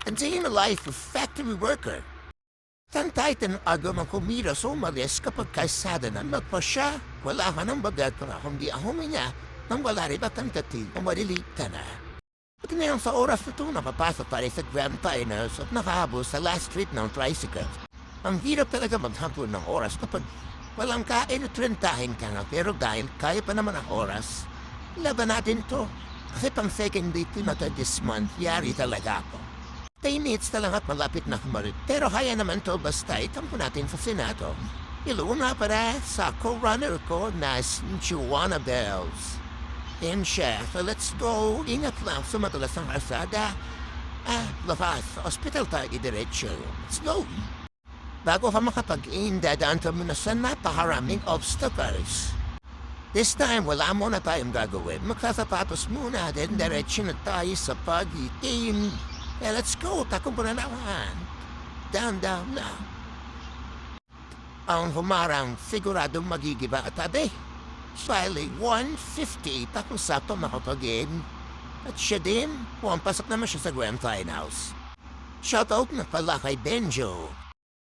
a day in the life of factory worker. Tantay aga mang kumira sa umalis kapag kaisada na nagpasya. Wala ka nang bagatra kundi ang huminya nang wala rin batang tatig o malilita na. Pati na yung sa oras na ito napapasok pa rin sa Grand Finals at nakahabol sa last street ng tricycle. Ang hirap talaga maghapon ng oras kapag walang kain at rentahin ka nga pero dahil kaya pa naman ang oras. Laban natin to. Kasi pang second date na to this month, yari talaga ako. 10 minutes na lang at malapit na kumalit. Pero kaya naman to basta itampo natin sa Senado. Iluna para sa co-runner ko na Juana Bells. And siya, so let's go. Ingat lang sa madalas ng kalsada. Labas, sa hospital tayo idiretso. Let's go. Bago ka makapag-in, dadaan ka muna sa napakaraming obstacles. This time, wala muna tayong gagawin. Magsasapatos muna, then diretso na tayo sa pag-itim. Let's go. Takong po na naman. Down na. Ang humarang siguradong magigiba at tabi. Smiley 150 tapos sa ito makapag-in. At siya din, pasok naman siya sa Grand Fine House. Shoutout na pala kay Benjo.